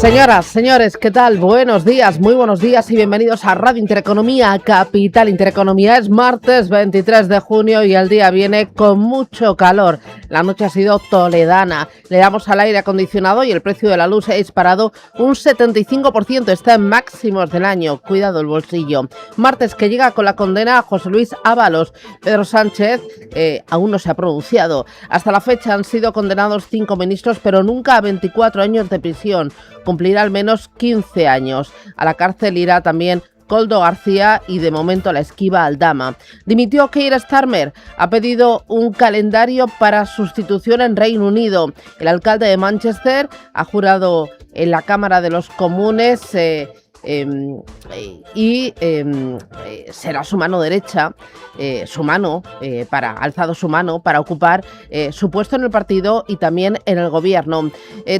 Señoras, señores, ¿qué tal? Buenos días, muy buenos días y bienvenidos a Radio Intereconomía, Capital Intereconomía. Es martes 23 de junio y el día viene con mucho calor. La noche ha sido toledana. Le damos al aire acondicionado y el precio de la luz se ha disparado un 75%. Está en máximos del año. Cuidado el bolsillo. Martes que llega con la condena a José Luis Ábalos. Pedro Sánchez aún no se ha pronunciado. Hasta la fecha han sido condenados 5 ministros, pero nunca a 24 años de prisión. Cumplirá al menos 15 años. A la cárcel irá también Koldo García y de momento la esquiva Aldama. Dimitió Keir Starmer. Ha pedido un calendario para sustitución en Reino Unido. El alcalde de Manchester ha jurado en la Cámara de los Comunes será su mano derecha, alzado su mano para ocupar su puesto en el partido y también en el gobierno.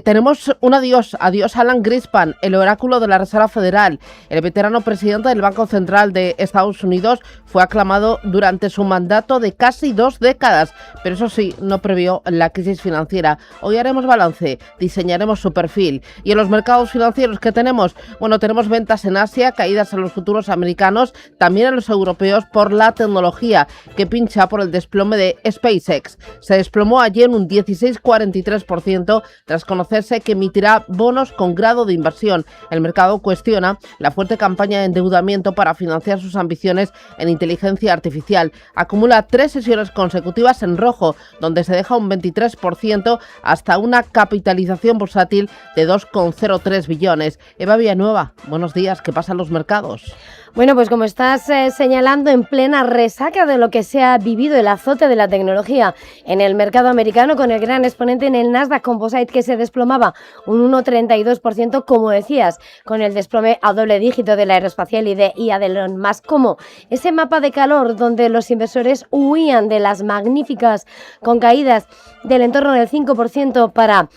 Tenemos un adiós Alan Greenspan, el oráculo de la Reserva Federal. El veterano presidente del Banco Central de Estados Unidos fue aclamado durante su mandato de casi 2 décadas, pero eso sí, no previó la crisis financiera. Hoy haremos balance, diseñaremos su perfil. Y en los mercados financieros, ¿qué tenemos? Bueno, tenemos ventas en Asia, caídas en los futuros americanos, también en los europeos por la tecnología, que pincha por el desplome de SpaceX. Se desplomó ayer un 16,43% tras conocerse que emitirá bonos con grado de inversión. El mercado cuestiona la fuerte campaña de endeudamiento para financiar sus ambiciones en inteligencia artificial. Acumula 3 sesiones consecutivas en rojo, donde se deja un 23% hasta una capitalización bursátil de 2,03 billones. Eva Villanueva, buenos días. ¿Qué pasa en los mercados? Bueno, pues como estás señalando, en plena resaca de lo que se ha vivido el azote de la tecnología en el mercado americano, con el gran exponente en el Nasdaq Composite que se desplomaba un 1,32%, como decías, con el desplome a doble dígito de la aeroespacial y de Elon Musk, como ese mapa de calor donde los inversores huían de las magníficas con caídas del entorno del 5% para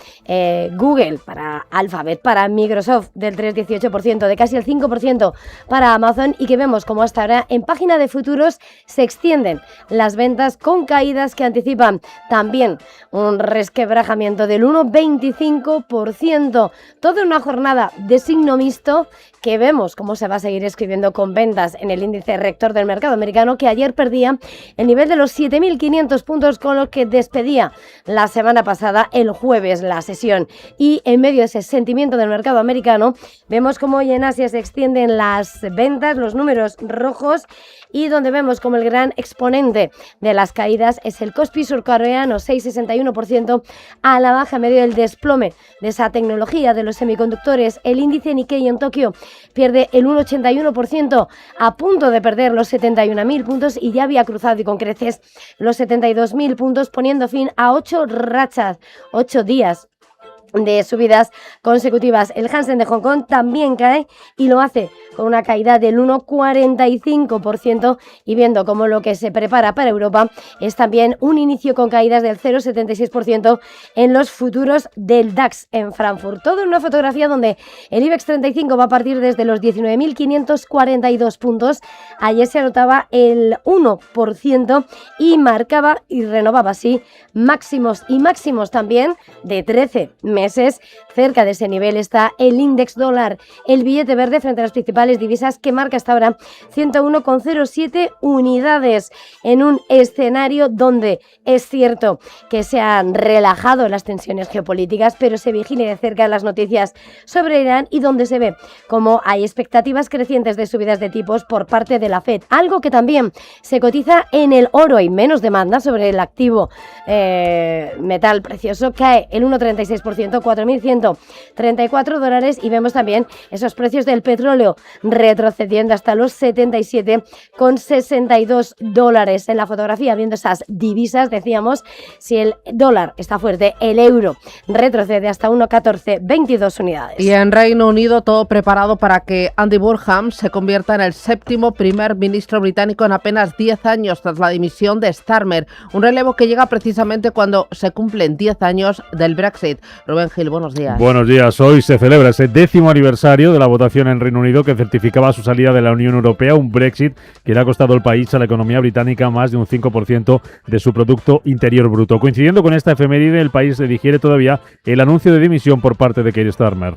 Google, para Alphabet, para Microsoft, del 3,18%, de casi el 5% para Amazon, y que vemos como hasta ahora en página de futuros se extienden las ventas con caídas que anticipan también un resquebrajamiento del 1,25%. Toda una jornada de signo mixto que vemos cómo se va a seguir escribiendo con ventas en el índice rector del mercado americano, que ayer perdía el nivel de los 7.500 puntos con los que despedía la semana pasada, el jueves, la sesión. Y en medio de ese sentimiento del mercado americano, vemos cómo hoy en Asia se extienden las ventas, los números rojos, y donde vemos como el gran exponente de las caídas es el Kospi surcoreano, 6,61% a la baja en medio del desplome de esa tecnología de los semiconductores. El índice Nikkei en Tokio pierde el 1,81%, a punto de perder los 71.000 puntos, y ya había cruzado y con creces los 72.000 puntos, poniendo fin a 8 días de subidas consecutivas. El Hansen de Hong Kong también cae y lo hace con una caída del 1,45%, y viendo cómo lo que se prepara para Europa es también un inicio con caídas del 0,76% en los futuros del DAX en Frankfurt. Todo en una fotografía donde el IBEX 35 va a partir desde los 19.542 puntos. Ayer se anotaba el 1% y marcaba y renovaba así máximos y máximos también de 13 meses. Cerca de ese nivel está el índice dólar, el billete verde, frente a las principales divisas, que marca hasta ahora 101,07 unidades en un escenario donde es cierto que se han relajado las tensiones geopolíticas, pero se vigila de cerca las noticias sobre Irán, y donde se ve como hay expectativas crecientes de subidas de tipos por parte de la FED, algo que también se cotiza en el oro. Hay menos demanda sobre el activo metal precioso, cae el 1,36%, $4.134, y vemos también esos precios del petróleo retrocediendo hasta los $77,62 en la fotografía. Viendo esas divisas, decíamos, si el dólar está fuerte, el euro retrocede hasta 1,1422 unidades. Y en Reino Unido, todo preparado para que Andy Burnham se convierta en el 7º primer ministro británico en apenas 10 años tras la dimisión de Starmer, un relevo que llega precisamente cuando se cumplen 10 años del Brexit. Rubén Gil, buenos días. Buenos días. Hoy se celebra ese 10º aniversario de la votación en Reino Unido que certificaba su salida de la Unión Europea, un Brexit que le ha costado al país, a la economía británica, más de un 5% de su Producto Interior Bruto. Coincidiendo con esta efeméride, el país le digiere todavía el anuncio de dimisión por parte de Keir Starmer.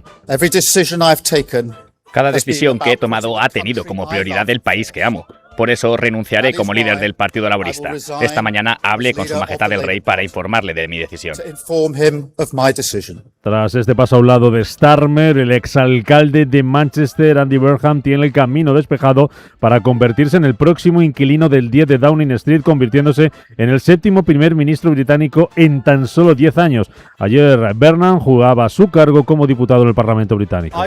Cada decisión que he tomado ha tenido como prioridad el país que amo. Por eso renunciaré como líder del Partido Laborista. Esta mañana hablé con Su Majestad el Rey para informarle de mi decisión. Tras este paso a un lado de Starmer, el exalcalde de Manchester, Andy Burnham, tiene el camino despejado para convertirse en el próximo inquilino del 10 de Downing Street, convirtiéndose en el 7º primer ministro británico en tan solo 10 años. Ayer Burnham jugaba su cargo como diputado en el Parlamento británico.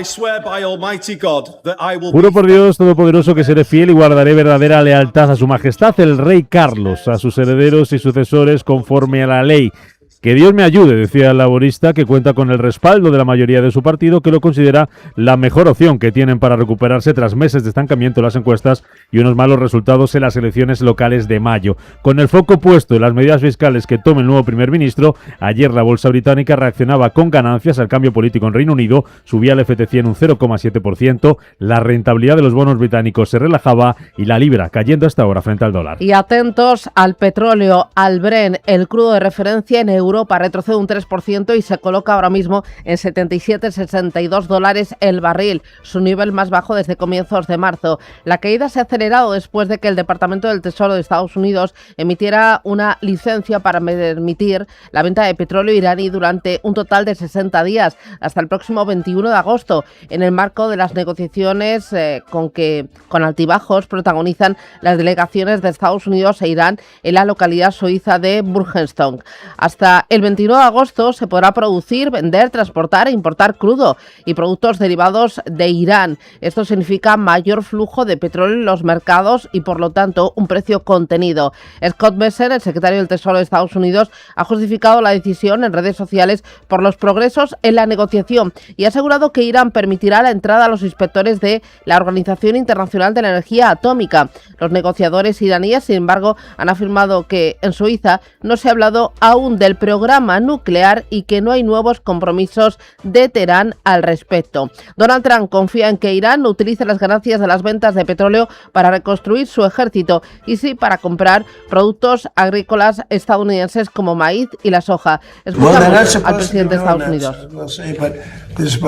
Juro por Dios Todopoderoso que seré fiel y guardaré verdadera lealtad a Su Majestad el Rey Carlos, a sus herederos y sucesores conforme a la ley. Que Dios me ayude, decía el laborista, que cuenta con el respaldo de la mayoría de su partido, que lo considera la mejor opción que tienen para recuperarse tras meses de estancamiento en las encuestas y unos malos resultados en las elecciones locales de mayo. Con el foco puesto en las medidas fiscales que tome el nuevo primer ministro, ayer la bolsa británica reaccionaba con ganancias al cambio político en Reino Unido, subía el FT100 un 0,7%, la rentabilidad de los bonos británicos se relajaba y la libra cayendo hasta ahora frente al dólar. Y atentos al petróleo, al Brent, el crudo de referencia en Europa retrocede un 3% y se coloca ahora mismo en $77,62 el barril, su nivel más bajo desde comienzos de marzo. La caída se ha acelerado después de que el Departamento del Tesoro de Estados Unidos emitiera una licencia para permitir la venta de petróleo iraní durante un total de 60 días, hasta el próximo 21 de agosto, en el marco de las negociaciones con altibajos protagonizan las delegaciones de Estados Unidos e Irán en la localidad suiza de Burgenstock. Hasta el 21 de agosto se podrá producir, vender, transportar e importar crudo y productos derivados de Irán. Esto significa mayor flujo de petróleo en los mercados y, por lo tanto, un precio contenido. Scott Bessent, el secretario del Tesoro de Estados Unidos, ha justificado la decisión en redes sociales por los progresos en la negociación y ha asegurado que Irán permitirá la entrada a los inspectores de la Organización Internacional de la Energía Atómica. Los negociadores iraníes, sin embargo, han afirmado que en Suiza no se ha hablado aún del programa nuclear y que no hay nuevos compromisos de Teherán al respecto. Donald Trump confía en que Irán utilice las ganancias de las ventas de petróleo para reconstruir su ejército y sí para comprar productos agrícolas estadounidenses como maíz y la soja. Escuchamos al presidente de Estados Unidos.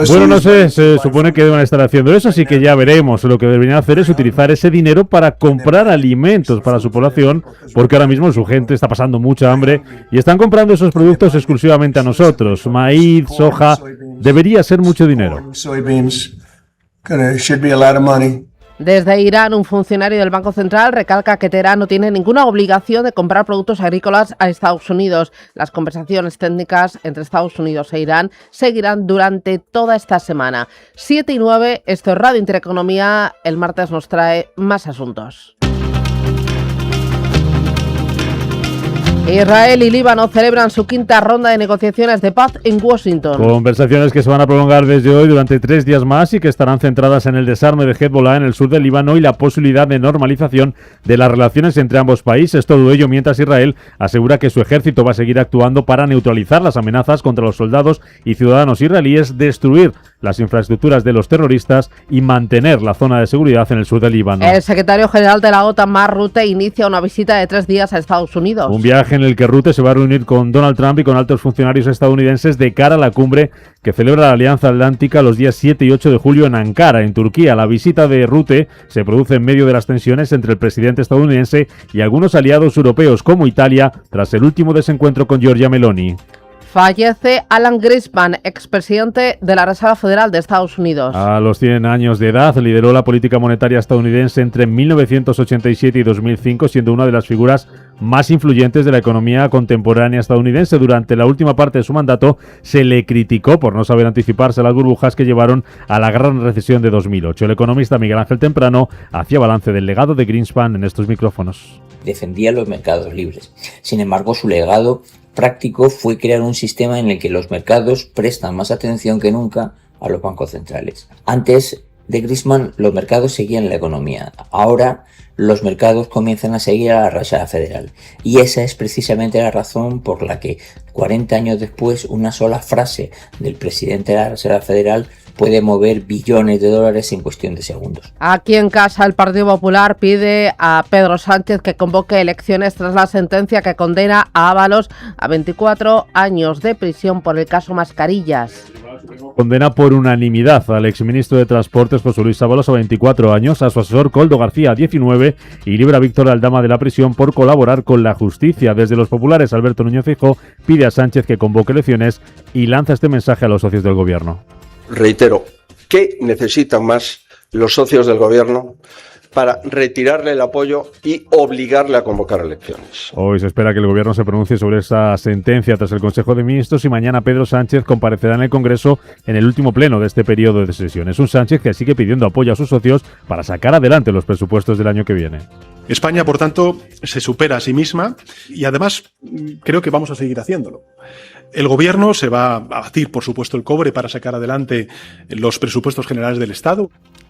Bueno, no sé, se supone que deben estar haciendo eso, así que ya veremos. Lo que deberían hacer es utilizar ese dinero para comprar alimentos para su población, porque ahora mismo su gente está pasando mucha hambre y están comprando esos productos exclusivamente a nosotros. Maíz, soja, debería ser mucho dinero. Desde Irán, un funcionario del Banco Central recalca que Teherán no tiene ninguna obligación de comprar productos agrícolas a Estados Unidos. Las conversaciones técnicas entre Estados Unidos e Irán seguirán durante toda esta semana. 7 y 9, esto es Radio Intereconomía. El martes nos trae más asuntos. Israel y Líbano celebran su quinta ronda de negociaciones de paz en Washington. Conversaciones que se van a prolongar desde hoy durante 3 días más y que estarán centradas en el desarme de Hezbollah en el sur del Líbano y la posibilidad de normalización de las relaciones entre ambos países. Todo ello mientras Israel asegura que su ejército va a seguir actuando para neutralizar las amenazas contra los soldados y ciudadanos israelíes, destruir las infraestructuras de los terroristas y mantener la zona de seguridad en el sur del Líbano. El secretario general de la OTAN, Mark Rutte, inicia una visita de 3 días a Estados Unidos. Un viaje en el que Rutte se va a reunir con Donald Trump y con altos funcionarios estadounidenses de cara a la cumbre que celebra la Alianza Atlántica los días 7 y 8 de julio en Ankara, en Turquía. La visita de Rutte se produce en medio de las tensiones entre el presidente estadounidense y algunos aliados europeos como Italia tras el último desencuentro con Giorgia Meloni. Fallece Alan Greenspan, expresidente de la Reserva Federal de Estados Unidos. A los 100 años de edad lideró la política monetaria estadounidense entre 1987 y 2005, siendo una de las figuras más influyentes de la economía contemporánea estadounidense. Durante la última parte de su mandato se le criticó por no saber anticiparse a las burbujas que llevaron a la gran recesión de 2008. El economista Miguel Ángel Temprano hacía balance del legado de Greenspan en estos micrófonos. Defendía los mercados libres. Sin embargo, su legado práctico fue crear un sistema en el que los mercados prestan más atención que nunca a los bancos centrales. Antes de Griezmann, los mercados seguían la economía. Ahora los mercados comienzan a seguir a la Reserva Federal. Y esa es precisamente la razón por la que 40 años después una sola frase del presidente de la Reserva Federal puede mover billones de dólares en cuestión de segundos. Aquí en casa el Partido Popular pide a Pedro Sánchez que convoque elecciones tras la sentencia que condena a Ábalos a 24 años de prisión por el caso Mascarillas. Condena por unanimidad al exministro de Transportes José Luis Ábalos a 24 años, a su asesor Koldo García a 19 y libra a Víctor Aldama de la prisión por colaborar con la justicia. Desde los populares, Alberto Núñez Feijóo pide a Sánchez que convoque elecciones y lanza este mensaje a los socios del gobierno. Reitero, ¿qué necesitan más los socios del gobierno para retirarle el apoyo y obligarle a convocar elecciones? Hoy se espera que el gobierno se pronuncie sobre esa sentencia tras el Consejo de Ministros y mañana Pedro Sánchez comparecerá en el Congreso en el último pleno de este periodo de sesiones. Un Sánchez que sigue pidiendo apoyo a sus socios para sacar adelante los presupuestos del año que viene. España, por tanto, se supera a sí misma y además creo que vamos a seguir haciéndolo. El Gobierno se va a batir, por supuesto, el cobre para sacar adelante los presupuestos generales del Estado.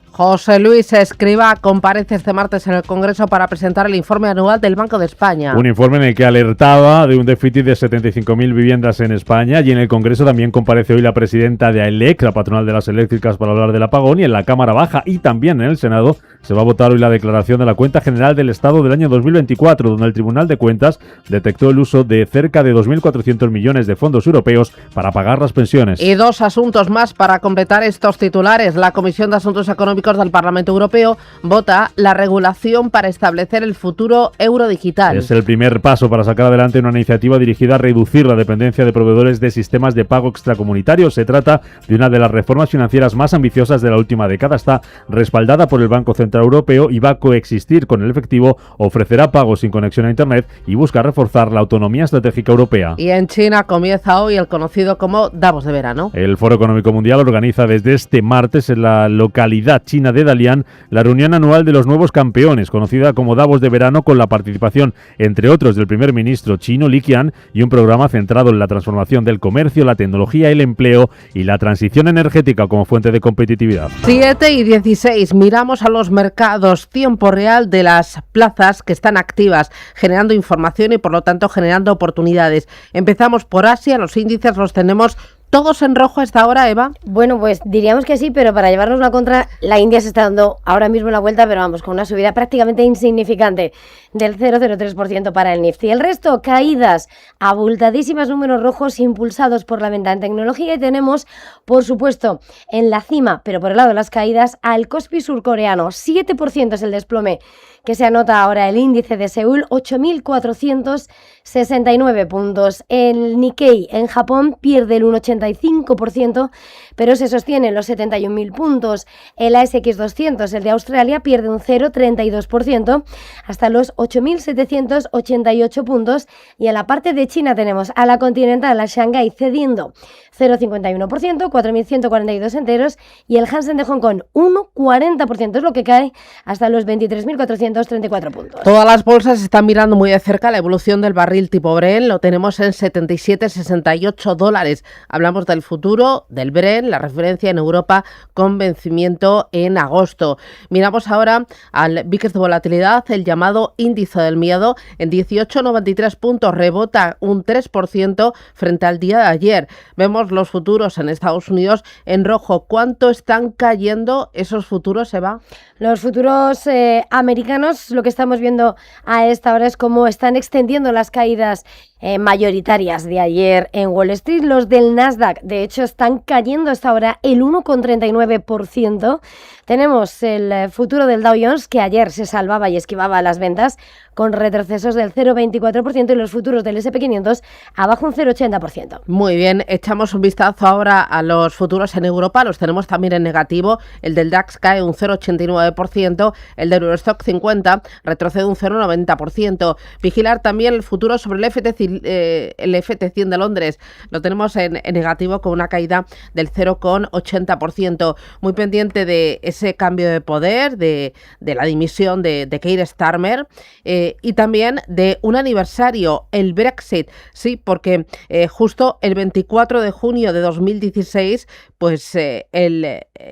José Luis Escrivá comparece este martes en el Congreso para presentar el informe anual del Banco de España. Un informe en el que alertaba de un déficit de 75.000 viviendas en España, y en el Congreso también comparece hoy la presidenta de AELEC, la patronal de las eléctricas, para hablar del apagón, y en la Cámara Baja y también en el Senado se va a votar hoy la declaración de la Cuenta General del Estado del año 2024, donde el Tribunal de Cuentas detectó el uso de cerca de 2.400 millones de fondos europeos para pagar las pensiones. Y dos asuntos más para completar estos titulares. La Comisión de Asuntos Económicos del Parlamento Europeo vota la regulación para establecer el futuro euro digital. Es el primer paso para sacar adelante una iniciativa dirigida a reducir la dependencia de proveedores de sistemas de pago extracomunitarios. Se trata de una de las reformas financieras más ambiciosas de la última década. Está respaldada por el Banco Central Europeo y va a coexistir con el efectivo, ofrecerá pagos sin conexión a Internet y busca reforzar la autonomía estratégica europea. Y en China comienza hoy el conocido como Davos de verano. El Foro Económico Mundial organiza desde este martes en la localidad china de Dalian la reunión anual de los nuevos campeones, conocida como Davos de verano, con la participación, entre otros, del primer ministro chino Li Qian, y un programa centrado en la transformación del comercio, la tecnología, el empleo y la transición energética como fuente de competitividad. 7:16, miramos a los mercados, tiempo real de las plazas que están activas, generando información y por lo tanto generando oportunidades. Empezamos por Asia, los índices los tenemos todos en rojo a esta hora, Eva. Bueno, pues diríamos que sí, pero para llevarnos la contra, la India se está dando ahora mismo la vuelta, pero vamos, con una subida prácticamente insignificante del 0,03% para el Nifty. El resto, caídas abultadísimas, números rojos impulsados por la venta en tecnología, y tenemos, por supuesto, en la cima, pero por el lado de las caídas, al Kospi surcoreano. 7% es el desplome que se anota ahora el índice de Seúl, 8.469 puntos. El Nikkei en Japón pierde el 1,85%, pero se sostiene en los 71.000 puntos. El ASX 200, el de Australia, pierde un 0,32% hasta los 8.788 puntos. Y en la parte de China tenemos a la Continental, a Shanghái, cediendo 0,51%, 4.142 enteros, y el Hansen de Hong Kong 1,40%, es lo que cae hasta los 23.434 puntos. Todas las bolsas están mirando muy de cerca la evolución del barril tipo Brent, lo tenemos en 77,68 dólares. Hablamos del futuro del Brent, la referencia en Europa con vencimiento en agosto. Miramos ahora al VIX de volatilidad, el llamado índice del miedo, en 18,93 puntos, rebota un 3% frente al día de ayer. Vemos los futuros en Estados Unidos en rojo. ¿Cuánto están cayendo esos futuros, Eva? Los futuros americanos, lo que estamos viendo a esta hora es cómo están extendiendo las caídas mayoritarias de ayer en Wall Street. Los del Nasdaq, de hecho, están cayendo hasta ahora el 1,39%. Tenemos el futuro del Dow Jones, que ayer se salvaba y esquivaba las ventas, con retrocesos del 0,24%, y los futuros del S&P 500 abajo un 0,80%. Muy bien, echamos un vistazo ahora a los futuros en Europa, los tenemos también en negativo. El del DAX cae un 0,89%, el del Eurostock 50 retrocede un 0,90%. Vigilar también el futuro sobre el FT100 de Londres, lo tenemos en negativo con una caída del 0,80%. Muy pendiente de ese cambio de poder, de la dimisión de Keir Starmer, y también de un aniversario, el Brexit. Sí, porque justo el 24 de junio de 2016, pues pues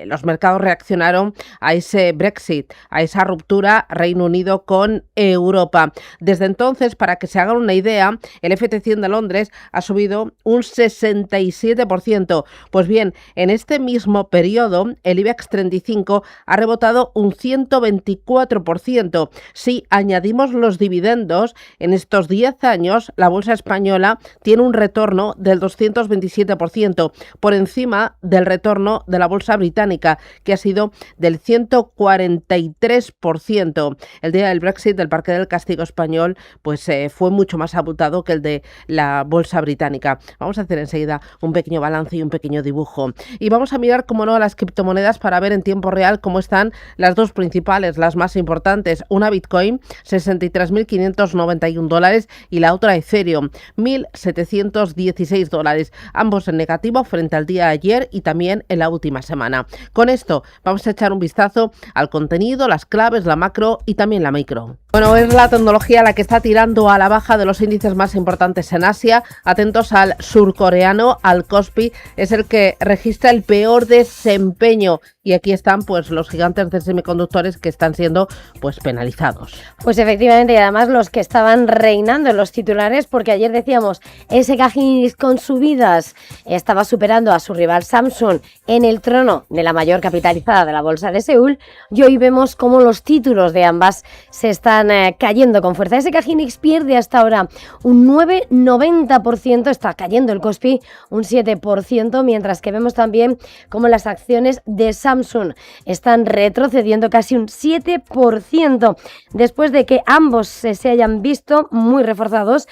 los mercados reaccionaron a ese Brexit, a esa ruptura Reino Unido con Europa. Desde entonces, para que se hagan una idea, el FT100 de Londres ha subido un 67%. Pues bien, en este mismo periodo, el IBEX 35 ha rebotado un 124%. Si añadimos los dividendos, en estos 10 años, la bolsa española tiene un retorno del 227%, por encima del retorno de la bolsa británica, que ha sido del 143%. El día del Brexit, el Parque del Castigo español, pues fue mucho más abultado que el de la bolsa británica. Vamos a hacer enseguida un pequeño balance y un pequeño dibujo. Y vamos a mirar, como no, a las criptomonedas para ver en tiempo real cómo están las dos principales, las más importantes. Una Bitcoin, $63.591, y la otra Ethereum, $1.716. Ambos en negativo frente al día de ayer y también en la última semana. Con esto vamos a echar un vistazo al contenido, las claves, la macro y también la micro. Bueno, es la tecnología la que está tirando a la baja de los índices más importantes en Asia. Atentos al surcoreano, al Kospi, es el que registra el peor desempeño. Y aquí están pues los gigantes de semiconductores que están siendo pues penalizados. Pues efectivamente, y además los que estaban reinando en los titulares, porque ayer decíamos, SK Hynix con subidas estaba superando a su rival Samsung en el trono de la mayor capitalizada de la bolsa de Seúl, y hoy vemos cómo los títulos de ambas se están cayendo con fuerza. SK Hynix pierde hasta ahora un 9,90%, está cayendo el Kospi un 7%, mientras que vemos también cómo las acciones de Samsung están retrocediendo casi un 7%, después de que ambos se hayan visto muy reforzados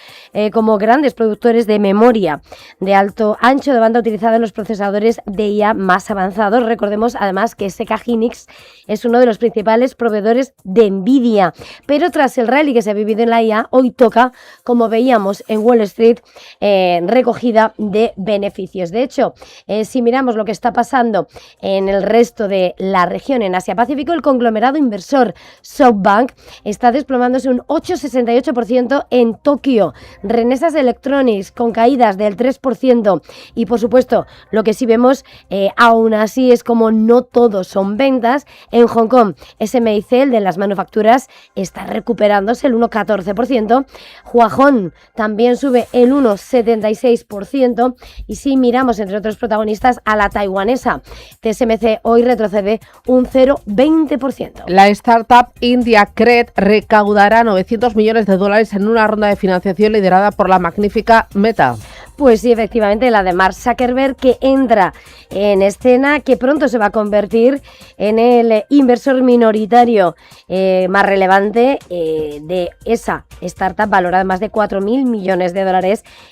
como grandes productores de memoria de alto ancho de banda utilizada en los procesadores de IA más avanzados. Recordemos además que SK Hynix es uno de los principales proveedores de Nvidia, pero tras el rally que se ha vivido en la IA, hoy toca, como veíamos en Wall Street, recogida de beneficios. De hecho, si miramos lo que está pasando en el resto de la región en Asia-Pacífico, el conglomerado inversor SoftBank está desplomándose un 8,68% en Tokio. Renesas Electronics con caídas del 3%. Y por supuesto, lo que sí vemos aún así es como no todos son ventas. En Hong Kong, SMIC, el de las manufacturas, está recuperándose el 1,14%. Huajón también sube el 1,76%. Y si miramos, entre otros protagonistas, a la taiwanesa, TSMC hoy retrocede un 0,20%. La startup India Cred recaudará $900 millones en una ronda de financiación liderada por la magnífica Meta. Pues sí, efectivamente, la de Mark Zuckerberg, que entra en escena, que pronto se va a convertir en el inversor minoritario más relevante de esa startup, valorada en más de $4.000 millones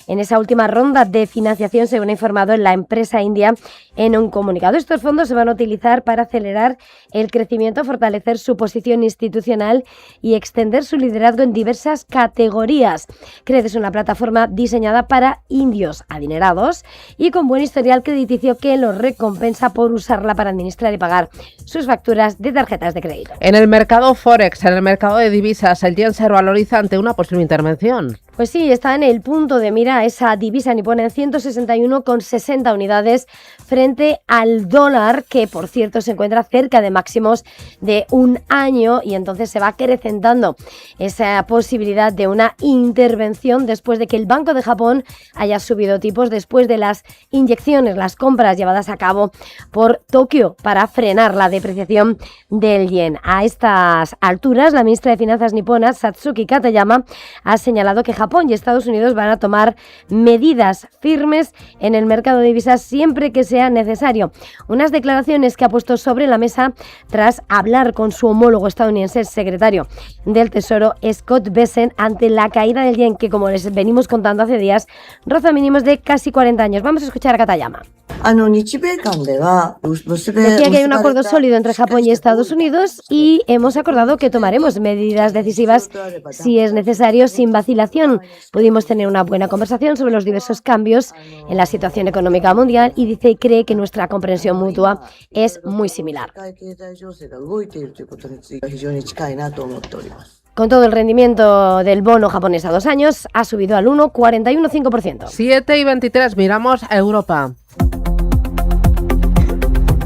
en esa última ronda de financiación, según ha informado la empresa india en un comunicado. Estos fondos se van a utilizar para acelerar el crecimiento, fortalecer su posición institucional y extender su liderazgo en diversas categorías. Cred es una plataforma diseñada para indios adinerados y con buen historial crediticio que los recompensa por usarla para administrar y pagar sus facturas de tarjetas de crédito. En el mercado Forex, en el mercado de divisas, el yen se revaloriza ante una posible intervención. Pues sí, está en el punto de mira esa divisa nipona en 161,60 unidades frente al dólar, que por cierto se encuentra cerca de máximos de un año, y entonces se va acrecentando esa posibilidad de una intervención después de que el Banco de Japón haya subido tipos después de las inyecciones, las compras llevadas a cabo por Tokio para frenar la depreciación del yen. A estas alturas, la ministra de Finanzas nipona, Satsuki Katayama, ha señalado que Japón y Estados Unidos van a tomar medidas firmes en el mercado de divisas siempre que sea necesario. Unas declaraciones que ha puesto sobre la mesa tras hablar con su homólogo estadounidense, el secretario del Tesoro, Scott Bessent, ante la caída del yen, que, como les venimos contando hace días, roza mínimos de casi 40 años. Vamos a escuchar a Katayama. Decía que hay un acuerdo sólido entre Japón y Estados Unidos y hemos acordado que tomaremos medidas decisivas si es necesario, sin vacilación. Pudimos tener una buena conversación sobre los diversos cambios en la situación económica mundial y dice y cree que nuestra comprensión mutua es muy similar. Con todo, el rendimiento del bono japonés a 2 años ha subido al 1,415%. 7:23, miramos a Europa.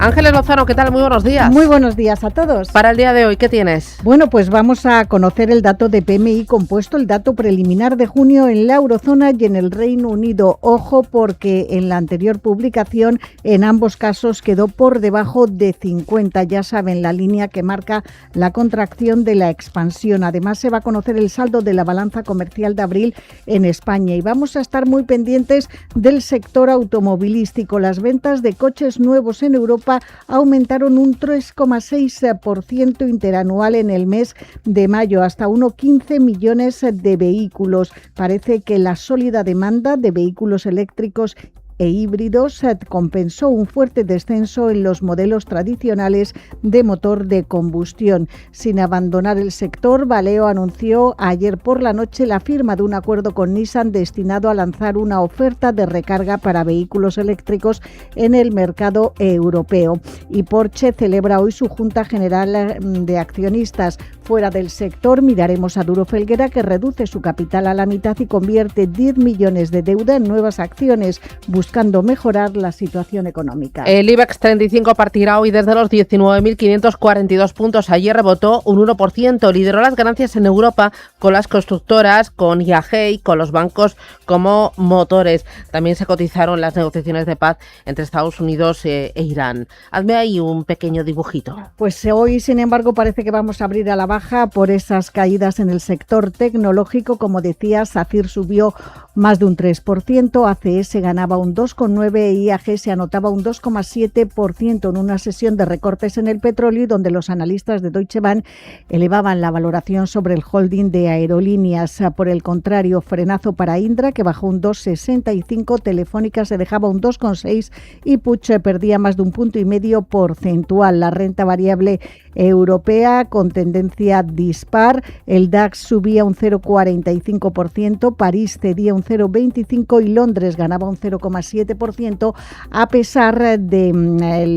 Ángeles Lozano, ¿qué tal? Muy buenos días. Muy buenos días a todos. Para el día de hoy, ¿qué tienes? Bueno, pues vamos a conocer el dato de PMI compuesto, el dato preliminar de junio en la eurozona y en el Reino Unido. Ojo, porque en la anterior publicación, en ambos casos, quedó por debajo de 50. Ya saben, la línea que marca la contracción de la expansión. Además, se va a conocer el saldo de la balanza comercial de abril en España y vamos a estar muy pendientes del sector automovilístico. Las ventas de coches nuevos en Europa aumentaron un 3,6% interanual en el mes de mayo, hasta 1,15 millones de vehículos. Parece que la sólida demanda de vehículos eléctricos e híbridos compensó un fuerte descenso en los modelos tradicionales de motor de combustión. Sin abandonar el sector, Valeo anunció ayer por la noche la firma de un acuerdo con Nissan destinado a lanzar una oferta de recarga para vehículos eléctricos en el mercado europeo. Y Porsche celebra hoy su Junta General de Accionistas. Fuera del sector, miraremos a Duro Felguera, que reduce su capital a la mitad y convierte 10 millones de deuda en nuevas acciones, buscando mejorar la situación económica. El IBEX 35 partirá hoy desde los 19.542 puntos. Ayer rebotó un 1%. Lideró las ganancias en Europa con las constructoras, con IAG y con los bancos como motores. También se cotizaron las negociaciones de paz entre Estados Unidos e Irán. Hazme ahí un pequeño dibujito. Pues hoy, sin embargo, parece que vamos a abrir a la baja por esas caídas en el sector tecnológico. Como decía, SACIR subió más de un 3%, ACS ganaba un 2,9% y IAG se anotaba un 2,7% en una sesión de recortes en el petróleo, donde los analistas de Deutsche Bank elevaban la valoración sobre el holding de aerolíneas. Por el contrario, frenazo para Indra, que bajó un 2,65%, Telefónica se dejaba un 2,6% y Puig perdía más de 1,5 puntos porcentual. La renta variable europea con tendencia dispar, el DAX subía un 0,45%, París cedía un 0,25% y Londres ganaba un 0,7%, a pesar de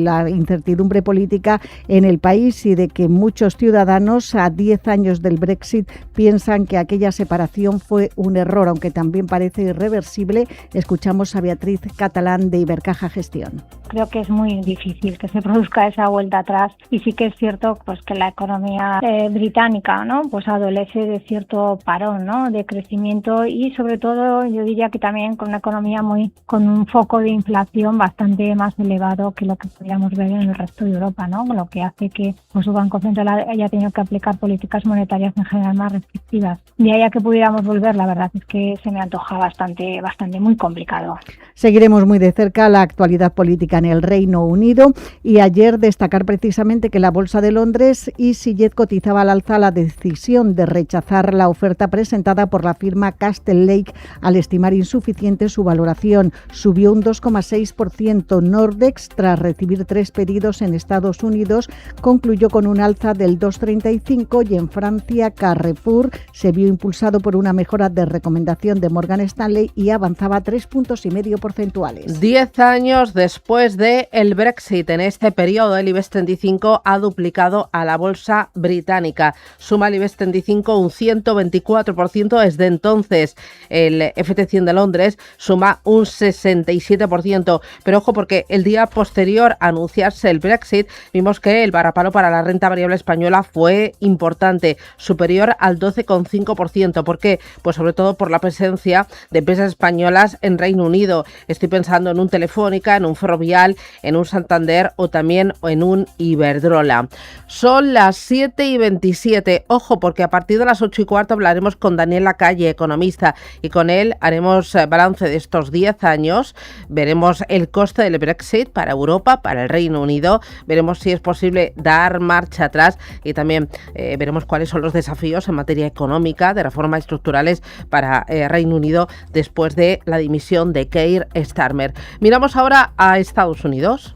la incertidumbre política en el país y de que muchos ciudadanos a 10 años del Brexit piensan que aquella separación fue un error, aunque también parece irreversible. Escuchamos a Beatriz Catalán de Ibercaja Gestión. Creo que es muy difícil que se produzca esa vuelta atrás y sí que es cierto pues que la economía británica, ¿no?, pues adolece de cierto parón, ¿no?, de crecimiento y sobre todo yo diría que también con una economía con un foco de inflación bastante más elevado que lo que podríamos ver en el resto de Europa, ¿no?, lo que hace que pues, su Banco Central haya tenido que aplicar políticas monetarias en general más restrictivas. De ahí a que pudiéramos volver, la verdad es que se me antoja bastante muy complicado. Seguiremos muy de cerca la actualidad política en el Reino Unido y ayer destacar precisamente que la Bolsa de Londres EasyJet cotizaba al alza la decisión de rechazar la oferta presentada por la firma Castlelake al estimar insuficiente su valoración. Subió un 2,6%. Nordex, tras recibir 3 pedidos en Estados Unidos, concluyó con un alza del 2,35% y en Francia Carrefour se vio impulsado por una mejora de recomendación de Morgan Stanley y avanzaba 3,5 puntos porcentuales. 10 años después del Brexit, en este periodo el IBEX 35 ha duplicado a la bolsa británica. Suma el IBEX 35 un 124% desde entonces. El FT100 de Londres suma un 67%. Pero ojo, porque el día posterior a anunciarse el Brexit, vimos que el varapalo para la renta variable española fue importante, superior al 12,5%. ¿Por qué? Pues sobre todo por la presencia de empresas españolas en Reino Unido. Estoy pensando en un Telefónica, en un Ferrovial, en un Santander o también en un Iberdrola. Son las 7:27. Ojo, porque a partir de las 8:15 hablaremos con Daniel Lacalle, economista, y con él haremos balance de estos 10 años. Veremos el coste del Brexit para Europa, para el Reino Unido. Veremos si es posible dar marcha atrás y también veremos cuáles son los desafíos en materia económica, de reformas estructurales para Reino Unido después de la dimisión de Keir Starmer. Miramos ahora a Estados Unidos.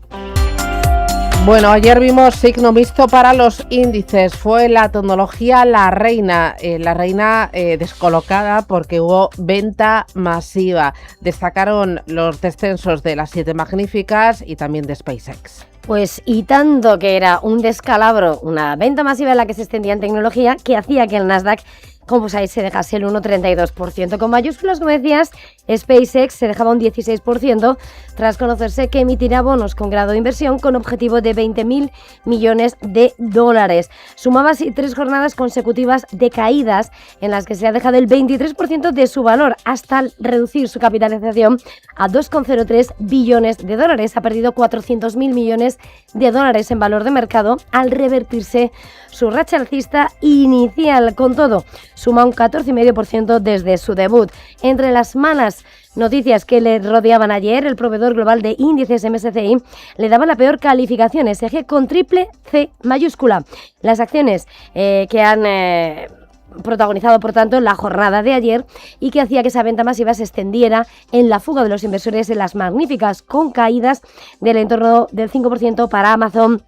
Bueno, ayer vimos signo mixto para los índices. Fue la tecnología la reina descolocada porque hubo venta masiva. Destacaron los descensos de las 7 magníficas y también de SpaceX. Pues y tanto que era un descalabro, una venta masiva en la que se extendía en tecnología, que hacía que el Nasdaq como ahí se dejase el 1,32%. Con mayúsculas, como decías, SpaceX se dejaba un 16% tras conocerse que emitirá bonos con grado de inversión con objetivo de 20.000 millones de dólares. Sumaba así 3 jornadas consecutivas de caídas en las que se ha dejado el 23% de su valor hasta reducir su capitalización a 2,03 billones de dólares. Ha perdido 400.000 millones de dólares en valor de mercado al revertirse su racha alcista inicial. Con todo, suma un 14,5% desde su debut. Entre las malas noticias que le rodeaban ayer, el proveedor global de índices MSCI le daba la peor calificación, SG con triple C mayúscula. Las acciones que han protagonizado, por tanto, la jornada de ayer y que hacía que esa venta masiva se extendiera en la fuga de los inversores en las magníficas, con caídas del entorno del 5% para Amazon,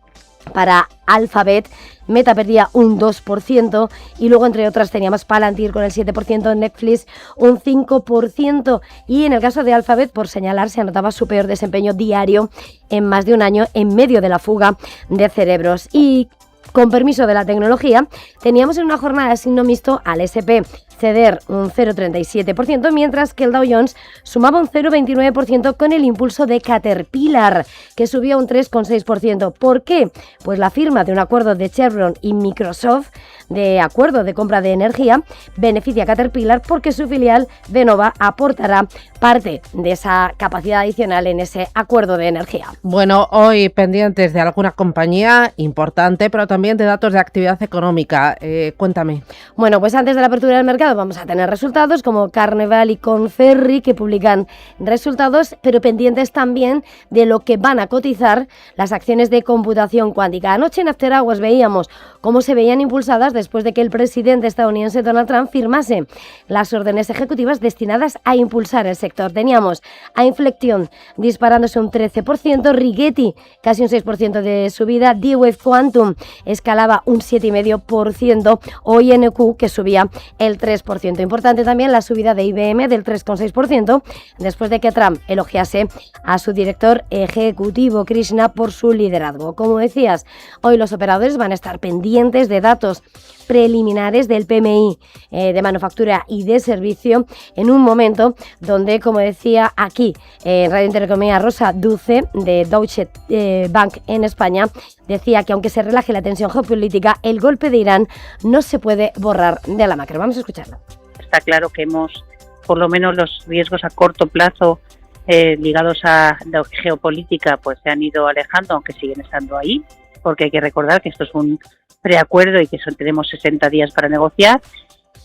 para Alphabet. Meta perdía un 2% y luego, entre otras, teníamos Palantir con el 7%, Netflix un 5%, y en el caso de Alphabet, por señalar, se anotaba su peor desempeño diario en más de un año en medio de la fuga de cerebros. Y con permiso de la tecnología, teníamos en una jornada de signo mixto al S&P ceder un 0,37%, mientras que el Dow Jones sumaba un 0,29% con el impulso de Caterpillar, que subió un 3,6%. ¿Por qué? Pues la firma de un acuerdo de Chevron y Microsoft de acuerdo de compra de energía beneficia a Caterpillar porque su filial Vennova aportará parte de esa capacidad adicional en ese acuerdo de energía. Bueno, hoy pendientes de alguna compañía importante, pero también de datos de actividad económica. Cuéntame. Bueno, pues antes de la apertura del mercado vamos a tener resultados como Carnival y Conferri, que publican resultados, pero pendientes también de lo que van a cotizar las acciones de computación cuántica. Anoche en After Hours veíamos cómo se veían impulsadas después de que el presidente estadounidense Donald Trump firmase las órdenes ejecutivas destinadas a impulsar el sector. Teníamos a Inflection disparándose un 13%, Rigetti casi un 6% de subida, D-Wave Quantum escalaba un 7,5%, o INQ que subía el 3%. Importante también la subida de IBM del 3,6% después de que Trump elogiase a su director ejecutivo Krishna por su liderazgo. Como decías, hoy los operadores van a estar pendientes de datos preliminares del PMI de manufactura y de servicio en un momento donde, como decía aquí en Radio Intereconomía, Rosa Duce de Deutsche Bank en España, decía que aunque se relaje la tensión geopolítica, el golpe de Irán no se puede borrar de la macro. Vamos a escucharlo. Está claro que por lo menos los riesgos a corto plazo ligados a la geopolítica pues se han ido alejando, aunque siguen estando ahí, porque hay que recordar que esto es un preacuerdo y que tenemos 60 días para negociar,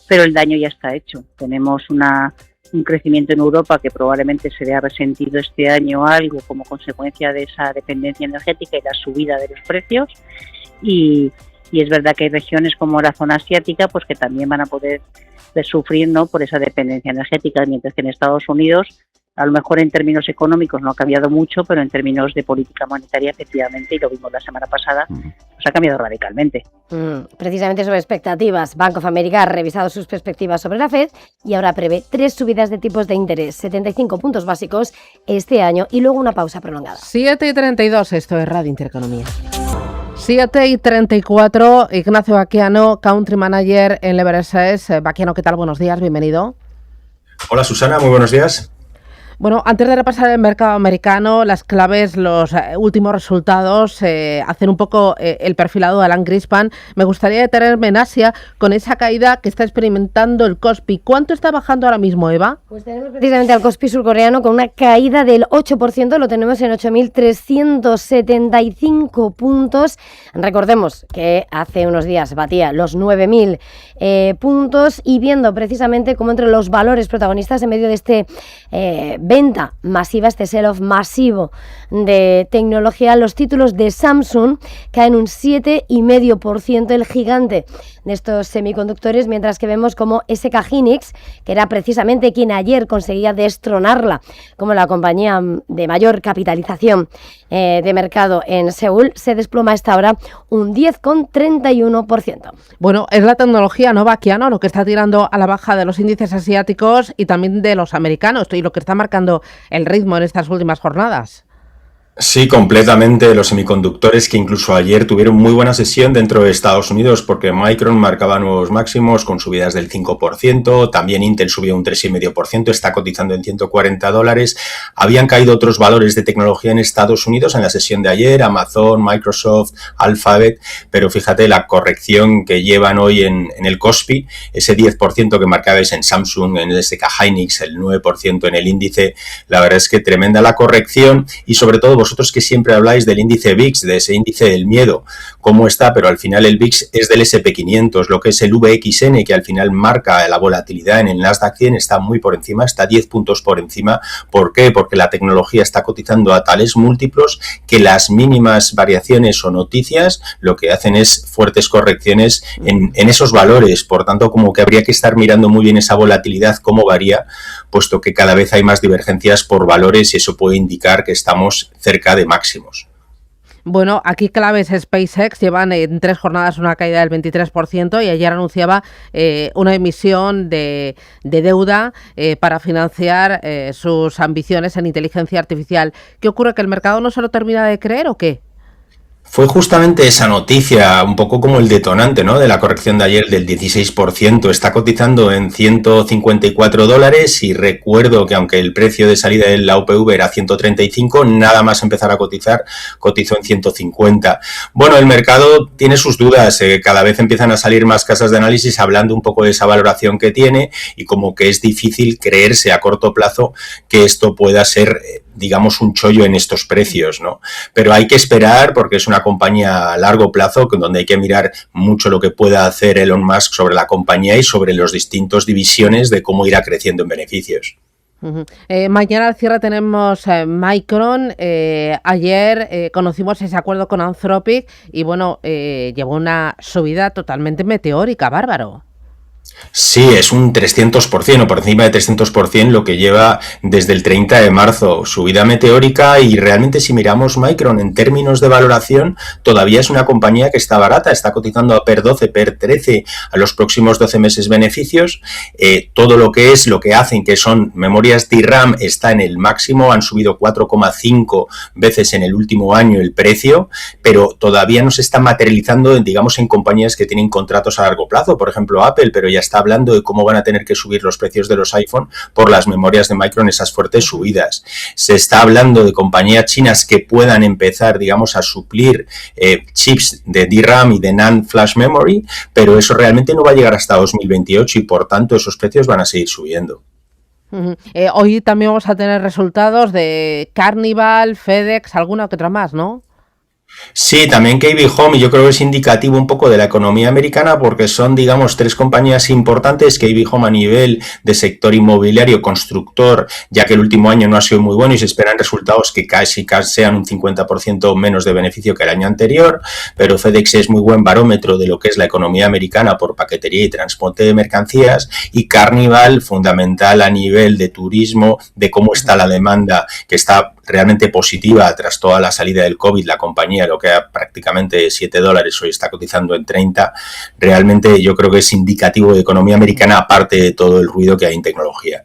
pero el daño ya está hecho. Tenemos un crecimiento en Europa que probablemente se vea resentido este año algo como consecuencia de esa dependencia energética y la subida de los precios, y es verdad que hay regiones como la zona asiática pues que también van a poder sufrir, ¿no?, por esa dependencia energética, mientras que en Estados Unidos a lo mejor en términos económicos no ha cambiado mucho, pero en términos de política monetaria, efectivamente, y lo vimos la semana pasada, pues ha cambiado radicalmente. Precisamente sobre expectativas, Bank of America ha revisado sus perspectivas sobre la Fed y ahora prevé 3 subidas de tipos de interés, 75 puntos básicos este año, y luego una pausa prolongada. 7:32, esto es Radio Intereconomía. 7:34, Ignacio Baquiano, Country Manager en Lever SAS. Baquiano, ¿qué tal? Buenos días, bienvenido. Hola Susana, muy buenos días. Bueno, antes de repasar el mercado americano, las claves, los últimos resultados, hacer un poco el perfilado de Alan Greenspan, me gustaría detenerme en Asia con esa caída que está experimentando el Kospi. ¿Cuánto está bajando ahora mismo, Eva? Pues tenemos precisamente al Kospi surcoreano con una caída del 8%, lo tenemos en 8.375 puntos. Recordemos que hace unos días batía los 9.000 puntos, y viendo precisamente cómo entre los valores protagonistas en medio de este venta masiva, este sell-off masivo de tecnología, los títulos de Samsung caen un 7,5%, el gigante de estos semiconductores, mientras que vemos como SK Hynix, que era precisamente quien ayer conseguía destronarla como la compañía de mayor capitalización de mercado en Seúl, se desploma a esta hora un 10,31%. Bueno, es la tecnología, ¿no, Baquiano?, lo que está tirando a la baja de los índices asiáticos y también de los americanos, y lo que está marcando el ritmo en estas últimas jornadas. Sí, completamente. Los semiconductores que incluso ayer tuvieron muy buena sesión dentro de Estados Unidos porque Micron marcaba nuevos máximos con subidas del 5%, también Intel subió un 3,5%, está cotizando en $140. Habían caído otros valores de tecnología en Estados Unidos en la sesión de ayer, Amazon, Microsoft, Alphabet, pero fíjate la corrección que llevan hoy en el Kospi, ese 10% que marcabais en Samsung, en el SK Hynix, el 9% en el índice, la verdad es que tremenda la corrección y sobre todo vosotros que siempre habláis del índice VIX, de ese índice del miedo, cómo está, pero al final el VIX es del SP500, lo que es el VXN, que al final marca la volatilidad en el Nasdaq 100, está muy por encima, está 10 puntos por encima. ¿Por qué? Porque la tecnología está cotizando a tales múltiplos que las mínimas variaciones o noticias lo que hacen es fuertes correcciones en esos valores. Por tanto, como que habría que estar mirando muy bien esa volatilidad, cómo varía, puesto que cada vez hay más divergencias por valores y eso puede indicar que estamos cerca de máximos. Bueno, aquí claves SpaceX, llevan en 3 jornadas una caída del 23% y ayer anunciaba una emisión de deuda para financiar sus ambiciones en inteligencia artificial. ¿Qué ocurre? ¿Que el mercado no se lo termina de creer o qué? Fue justamente esa noticia, un poco como el detonante, ¿no?, de la corrección de ayer del 16%. Está cotizando en $154 y recuerdo que aunque el precio de salida de la UPV era 135, nada más empezar a cotizar, cotizó en 150. Bueno, el mercado tiene sus dudas, cada vez empiezan a salir más casas de análisis hablando un poco de esa valoración que tiene y como que es difícil creerse a corto plazo que esto pueda ser, digamos, un chollo en estos precios, ¿no? Pero hay que esperar porque es una compañía a largo plazo donde hay que mirar mucho lo que pueda hacer Elon Musk sobre la compañía y sobre los distintos divisiones de cómo irá creciendo en beneficios. Mañana al cierre tenemos Micron. Ayer conocimos ese acuerdo con Anthropic y bueno, llevó una subida totalmente meteórica, bárbaro. Sí, es un 300% o por encima de 300% lo que lleva desde el 30 de marzo, subida meteórica y realmente si miramos Micron en términos de valoración todavía es una compañía que está barata, está cotizando a PER 12, PER 13 a los próximos 12 meses beneficios, todo lo que hacen que son memorias DRAM está en el máximo, han subido 4,5 veces en el último año el precio, pero todavía no se está materializando digamos en compañías que tienen contratos a largo plazo, por ejemplo Apple, pero ya está hablando de cómo van a tener que subir los precios de los iPhone por las memorias de Micron, esas fuertes subidas. Se está hablando de compañías chinas que puedan empezar, digamos, a suplir chips de DRAM y de NAND Flash Memory, pero eso realmente no va a llegar hasta 2028 y por tanto esos precios van a seguir subiendo. Hoy también vamos a tener resultados de Carnival, FedEx, alguna que otra más, ¿no? Sí, también KB Home, y yo creo que es indicativo un poco de la economía americana porque son, digamos, 3 compañías importantes. KB Home a nivel de sector inmobiliario, constructor, ya que el último año no ha sido muy bueno y se esperan resultados que casi sean un 50% menos de beneficio que el año anterior, pero FedEx es muy buen barómetro de lo que es la economía americana por paquetería y transporte de mercancías, y Carnival, fundamental a nivel de turismo, de cómo está la demanda, que está realmente positiva tras toda la salida del COVID. La compañía, lo que era prácticamente $7, hoy está cotizando en 30. Realmente yo creo que es indicativo de economía americana, aparte de todo el ruido que hay en tecnología.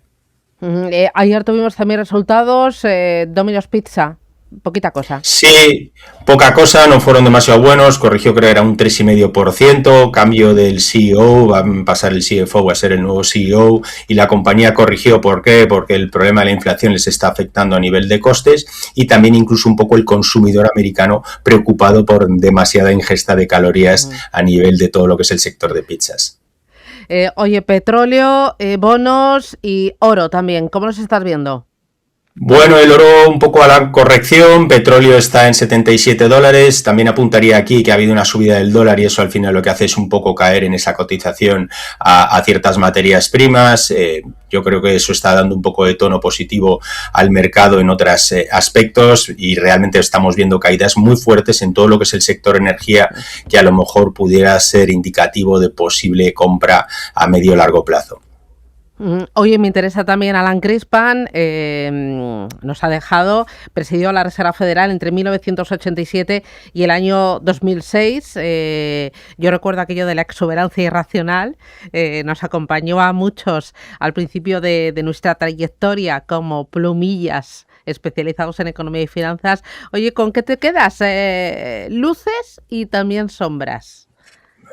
Ayer tuvimos también resultados, Domino's Pizza. Poquita cosa. Sí, poca cosa, no fueron demasiado buenos, corrigió creo que era un 3,5%, cambio del CEO, va a pasar el CFO a ser el nuevo CEO y la compañía corrigió, ¿por qué? Porque el problema de la inflación les está afectando a nivel de costes y también incluso un poco el consumidor americano preocupado por demasiada ingesta de calorías a nivel de todo lo que es el sector de pizzas. Oye, petróleo, bonos y oro también, ¿cómo los estás viendo? Bueno, el oro un poco a la corrección, petróleo está en $77, también apuntaría aquí que ha habido una subida del dólar y eso al final lo que hace es un poco caer en esa cotización a ciertas materias primas. Yo creo que eso está dando un poco de tono positivo al mercado en otros aspectos y realmente estamos viendo caídas muy fuertes en todo lo que es el sector energía, que a lo mejor pudiera ser indicativo de posible compra a medio o largo plazo. Oye, me interesa también Alan Greenspan, nos ha dejado, presidió la Reserva Federal entre 1987 y el año 2006. Yo recuerdo aquello de la exuberancia irracional, nos acompañó a muchos al principio de nuestra trayectoria como plumillas especializados en economía y finanzas. Oye, ¿con qué te quedas? Luces y también sombras.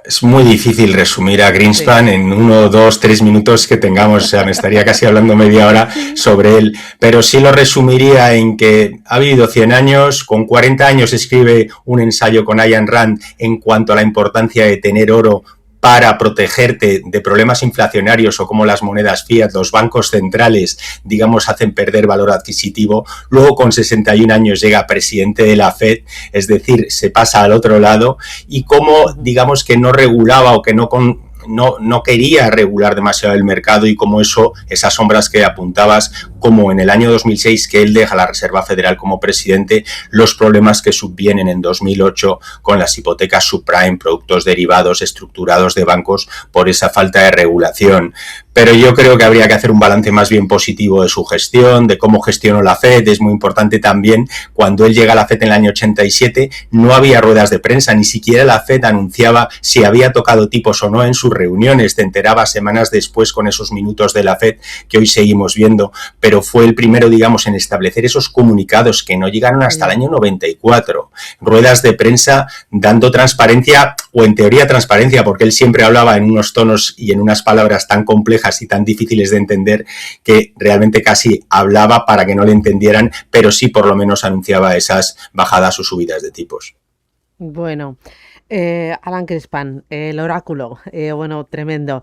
Es muy difícil resumir a Greenspan en 1, 2, 3 minutos que tengamos, o sea, me estaría casi hablando media hora sobre él, pero sí lo resumiría en que ha vivido 100 años, con 40 años escribe un ensayo con Ayn Rand en cuanto a la importancia de tener oro para protegerte de problemas inflacionarios o como las monedas fiat, los bancos centrales, digamos, hacen perder valor adquisitivo. Luego, con 61 años, llega presidente de la FED, es decir, se pasa al otro lado, y cómo, digamos, que no regulaba o que no quería regular demasiado el mercado, y como esas sombras que apuntabas, como en el año 2006 que él deja la Reserva Federal como presidente, los problemas que subvienen en 2008 con las hipotecas subprime, productos derivados estructurados de bancos por esa falta de regulación. Pero yo creo que habría que hacer un balance más bien positivo de su gestión, de cómo gestionó la FED. Es muy importante también, cuando él llega a la FED en el año 87, no había ruedas de prensa, ni siquiera la FED anunciaba si había tocado tipos o no en sus reuniones. Te enterabas semanas después con esos minutos de la FED que hoy seguimos viendo, pero fue el primero, digamos, en establecer esos comunicados que no llegaron hasta el año 94. Ruedas de prensa dando transparencia, o en teoría transparencia, porque él siempre hablaba en unos tonos y en unas palabras tan complejas y tan difíciles de entender que realmente casi hablaba para que no le entendieran, pero sí por lo menos anunciaba esas bajadas o subidas de tipos. Bueno, Alan Greenspan, el oráculo, bueno, tremendo.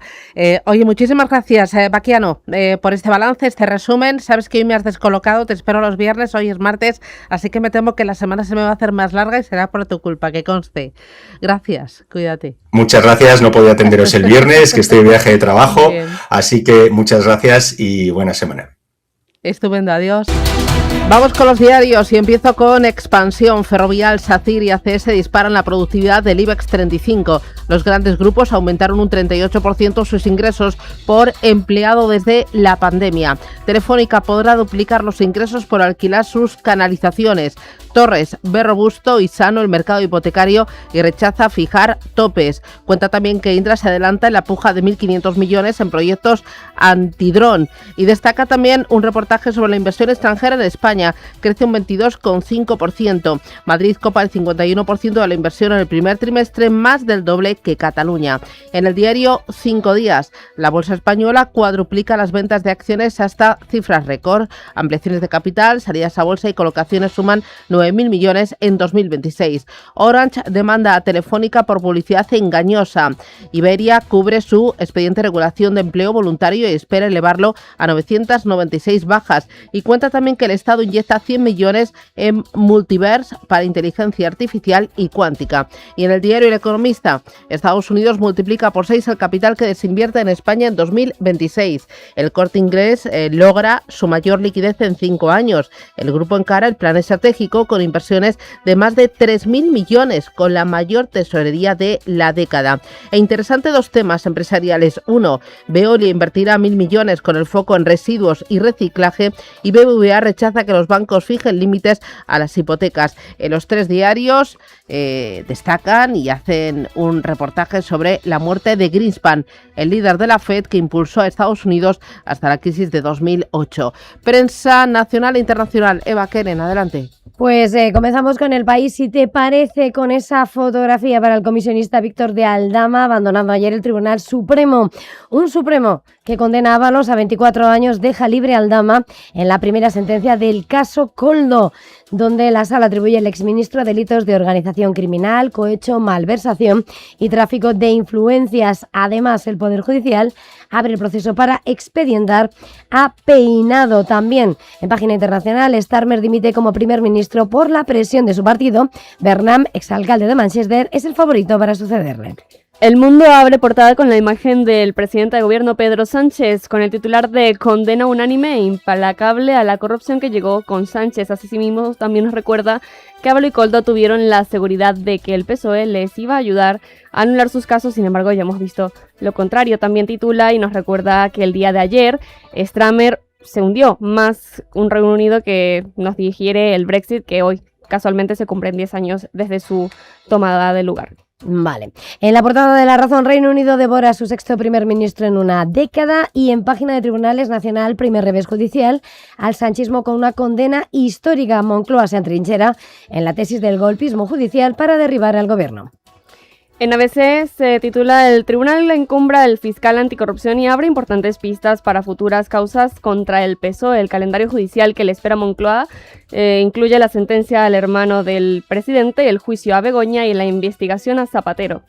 Oye, muchísimas gracias, Baquiano, por este balance, este resumen. Sabes que hoy me has descolocado, te espero los viernes, hoy es martes, así que me temo que la semana se me va a hacer más larga y será por tu culpa, que conste. Gracias, cuídate. Muchas gracias, no podía atenderos el viernes, que estoy de viaje de trabajo, así que muchas gracias y buena semana. Estupendo, adiós. Vamos con los diarios y empiezo con Expansión. Ferrovial, SACIR y ACS disparan la productividad del IBEX 35. Los grandes grupos aumentaron un 38% sus ingresos por empleado desde la pandemia. Telefónica podrá duplicar los ingresos por alquilar sus canalizaciones. Torres ve robusto y sano el mercado hipotecario y rechaza fijar topes. Cuenta también que Indra se adelanta en la puja de 1.500 millones en proyectos antidrón. Y destaca también un reportaje sobre la inversión extranjera en España. Crece un 22,5%. Madrid copa el 51% de la inversión en el primer trimestre, más del doble que Cataluña. En el diario 5 días, la bolsa española cuadruplica las ventas de acciones hasta cifras récord. Ampliaciones de capital, salidas a bolsa y colocaciones suman 9.000 millones en 2026. Orange demanda a Telefónica por publicidad engañosa. Iberia cubre su expediente de regulación de empleo voluntario y espera elevarlo a 996 bajas. Y cuenta también que el Estado inyecta 100 millones en Multiverse para inteligencia artificial y cuántica. Y en el diario El Economista, Estados Unidos multiplica por 6 el capital que desinvierte en España en 2026. El Corte Inglés logra su mayor liquidez en 5 años. El grupo encara el plan estratégico con inversiones de más de 3.000 millones, con la mayor tesorería de la década. E interesante dos temas empresariales. Uno, Veolia invertirá 1.000 millones con el foco en residuos y reciclaje, y BBVA rechaza que los bancos fijen límites a las hipotecas. En los tres diarios destacan y hacen un reportaje sobre la muerte de Greenspan, el líder de la FED que impulsó a Estados Unidos hasta la crisis de 2008. Prensa nacional e internacional. Eva Keren, adelante. Pues comenzamos con El País, si te parece, con esa fotografía para el comisionista Víctor de Aldama, abandonando ayer el Tribunal Supremo. Un Supremo que condena a Ábalos a 24 años, deja libre a Aldama en la primera sentencia del caso Koldo, donde la sala atribuye al exministro a delitos de organización criminal, cohecho, malversación y tráfico de influencias. Además, el Poder Judicial abre el proceso para expedientar a Peinado. También, en página internacional, Starmer dimite como primer ministro por la presión de su partido. Bernam, exalcalde de Manchester, es el favorito para sucederle. El Mundo abre portada con la imagen del presidente de gobierno Pedro Sánchez, con el titular de condena unánime e implacable a la corrupción que llegó con Sánchez. Asimismo, también nos recuerda que Ábalos y Koldo tuvieron la seguridad de que el PSOE les iba a ayudar a anular sus casos, sin embargo ya hemos visto lo contrario. También titula y nos recuerda que el día de ayer Starmer se hundió, más un Reino Unido que nos digiere el Brexit, que hoy casualmente se cumplen 10 años desde su tomada de lugar. Vale. En la portada de La Razón, Reino Unido devora a su sexto primer ministro en una década, y en página de Tribunales Nacional, primer revés judicial al sanchismo con una condena histórica. Moncloa se atrinchera en la tesis del golpismo judicial para derribar al gobierno. En ABC se titula "El tribunal encumbra al fiscal anticorrupción y abre importantes pistas para futuras causas contra el PSOE". El calendario judicial que le espera a Moncloa incluye la sentencia al hermano del presidente, el juicio a Begoña y la investigación a Zapatero.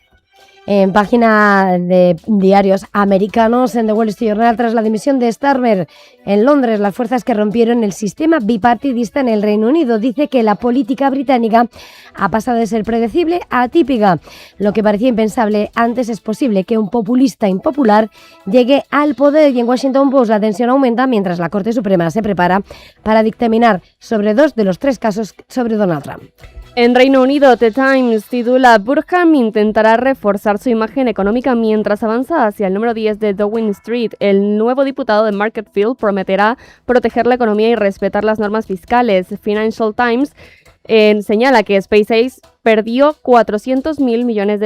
En página de diarios americanos, en The Wall Street Journal, tras la dimisión de Starmer en Londres, las fuerzas que rompieron el sistema bipartidista en el Reino Unido, dice que la política británica ha pasado de ser predecible a atípica. Lo que parecía impensable antes es posible, que un populista impopular llegue al poder. Y en Washington Post la tensión aumenta mientras la Corte Suprema se prepara para dictaminar sobre 2 de los 3 casos sobre Donald Trump. En Reino Unido, The Times titula "Burkham intentará reforzar su imagen económica mientras avanza hacia el número 10 de Downing Street". El nuevo diputado de Marketfield prometerá proteger la economía y respetar las normas fiscales. Financial Times señala que SpaceX perdió $400.000 millones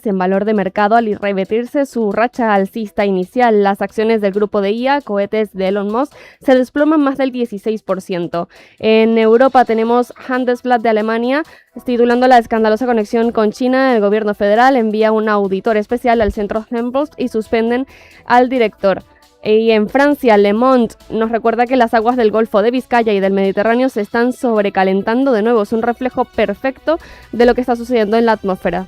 en valor de mercado al revertirse su racha alcista inicial. Las acciones del grupo de IA, cohetes de Elon Musk, se desploman más del 16%. En Europa tenemos Handelsblatt de Alemania titulando "La escandalosa conexión con China". El gobierno federal envía un auditor especial al centro Helmholtz y suspenden al director. Y en Francia, Le Monde nos recuerda que las aguas del Golfo de Vizcaya y del Mediterráneo se están sobrecalentando de nuevo. Es un reflejo perfecto de lo que está sucediendo en la atmósfera.